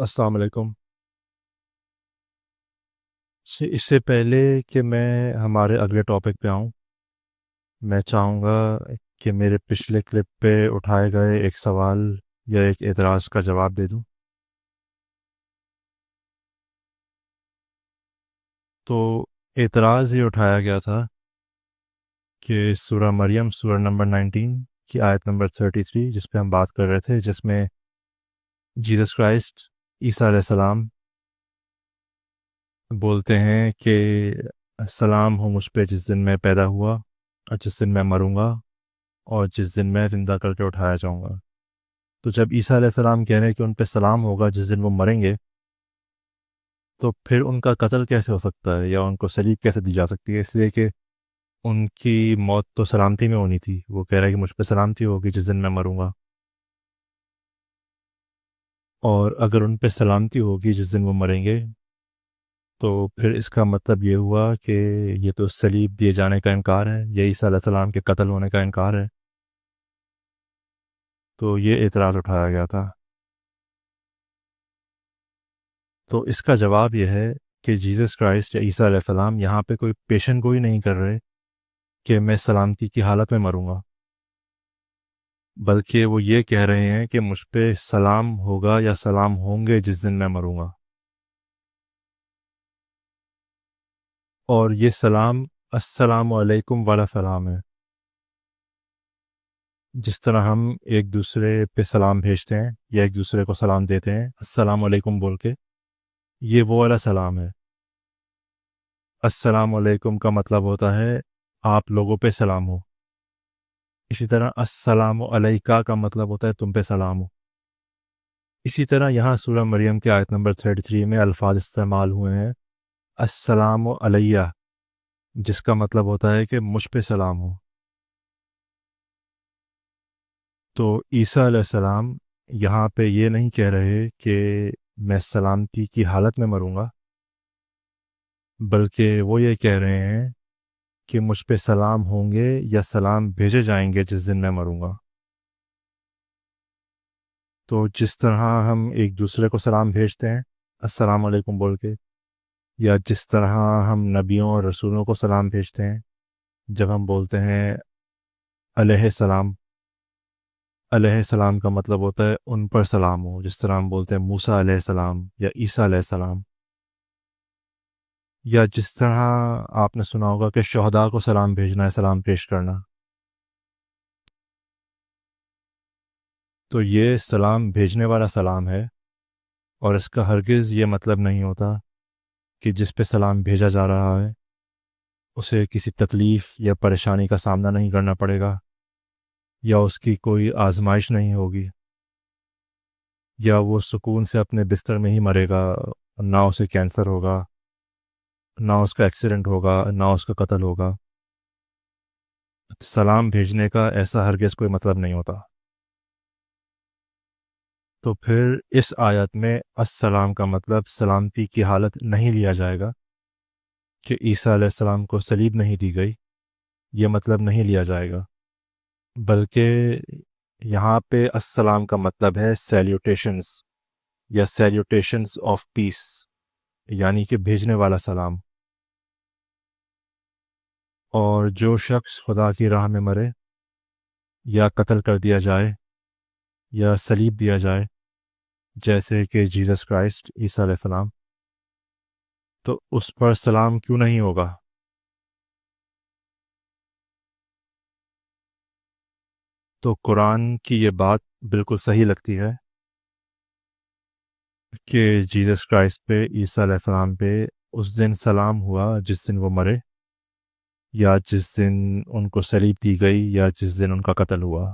अस्सलाम वालेकुम। इससे पहले कि मैं हमारे अगले टॉपिक पे आऊँ, मैं चाहूँगा कि मेरे पिछले क्लिप पे उठाए गए एक सवाल या एक एतराज़ का जवाब दे दूँ। तो एतराज़ ये उठाया गया था कि सूरह मरियम सूरह नंबर 19 की आयत नंबर 33 जिस पे हम बात कर रहे थे, जिसमें जीसस क्राइस्ट ईसा अलैहिस्सलाम बोलते हैं कि सलाम हो मुझ पे जिस दिन मैं पैदा हुआ और जिस दिन मैं मरूंगा और जिस दिन मैं ज़िंदा करके उठाया जाऊंगा। तो जब ईसा अलैहिस्सलाम कह रहे हैं कि उन पे सलाम होगा जिस दिन वो मरेंगे, तो फिर उनका कत्ल कैसे हो सकता है या उनको सलीब कैसे दी जा सकती है? इसलिए कि उनकी मौत तो सलामती में होनी थी। वो कह रहा है कि मुझ पे सलामती होगी जिस दिन मैं मरूंगा, और अगर उन पे सलामती होगी जिस दिन वो मरेंगे, तो फिर इसका मतलब ये हुआ कि ये तो सलीब दिए जाने का इनकार है, ये ईसा अलैहिस्सलाम के कत्ल होने का इनकार है। तो ये एतराज़ उठाया गया था। तो इसका जवाब यह है कि जीसस क्राइस्ट या ईसा अलैहिस्सलाम यहाँ पे कोई पेशन गोई नहीं कर रहे कि मैं सलामती की हालत में मरूंगा, बल्कि वो ये कह रहे हैं कि मुझ पे सलाम होगा या सलाम होंगे जिस दिन मैं मरूंगा। और ये सलाम अस्सलामु अलैकुम वाला सलाम है। जिस तरह हम एक दूसरे पे सलाम भेजते हैं या एक दूसरे को सलाम देते हैं अस्सलामु अलैकुम बोल के, ये वो वाला सलाम है। अस्सलामु अलैकुम का मतलब होता है आप लोगों पे सलाम हो। इसी तरह अस्सलामु अलैका का मतलब होता है तुम पे सलाम हो। इसी तरह यहाँ सूरह मरियम के आयत नंबर 33 में अल्फाज इस्तेमाल हुए हैं अस्सलामु अलैया, जिसका मतलब होता है कि मुझ पे सलाम हो। तो ईसा अलैहिस्सलाम यहाँ पे ये नहीं कह रहे कि मैं सलामती की हालत में मरूंगा, बल्कि वो ये कह रहे हैं कि मुझ पे सलाम होंगे या सलाम भेजे जाएंगे जिस दिन मैं मरूंगा। तो जिस तरह हम एक दूसरे को सलाम भेजते हैं अस्सलाम वालेकुम बोल के, या जिस तरह हम नबियों और रसूलों को सलाम भेजते हैं जब हम बोलते हैं अलैहिस्सलाम, अलैहिस्सलाम का मतलब होता है उन पर सलाम हो, जिस तरह हम बोलते हैं मूसा अलैहिस्सलाम या ईसा अलैहिस्सलाम। या जिस तरह आपने सुना होगा कि शहदा को सलाम भेजना है, सलाम पेश करना। तो ये सलाम भेजने वाला सलाम है, और इसका हरगिज़ ये मतलब नहीं होता कि जिस पे सलाम भेजा जा रहा है उसे किसी तकलीफ़ या परेशानी का सामना नहीं करना पड़ेगा, या उसकी कोई आजमाइश नहीं होगी, या वो सुकून से अपने बिस्तर में ही मरेगा, ना उसे कैंसर होगा, ना उसका एक्सीडेंट होगा, ना उसका कत्ल होगा। सलाम भेजने का ऐसा हरगिज़ कोई मतलब नहीं होता। तो फिर इस आयत में अस्सलाम का मतलब सलामती की हालत नहीं लिया जाएगा कि ईसा अलैहिस्सलाम को सलीब नहीं दी गई, ये मतलब नहीं लिया जाएगा, बल्कि यहाँ पे अस्सलाम का मतलब है सैल्यूटेशंस या सैल्यूटेशंस ऑफ पीस, यानी कि भेजने वाला सलाम। और जो शख्स खुदा की राह में मरे या कत्ल कर दिया जाए या सलीब दिया जाए, जैसे कि जीसस क्राइस्ट ईसा अलैहिस्सलाम, तो उस पर सलाम क्यों नहीं होगा? तो कुरान की ये बात बिल्कुल सही लगती है कि जीसस क्राइस्ट पे ईसा अलैहिस्सलाम पे उस दिन सलाम हुआ जिस दिन वो मरे, या जिस दिन उनको सलीब दी गई, या जिस दिन उनका कत्ल हुआ।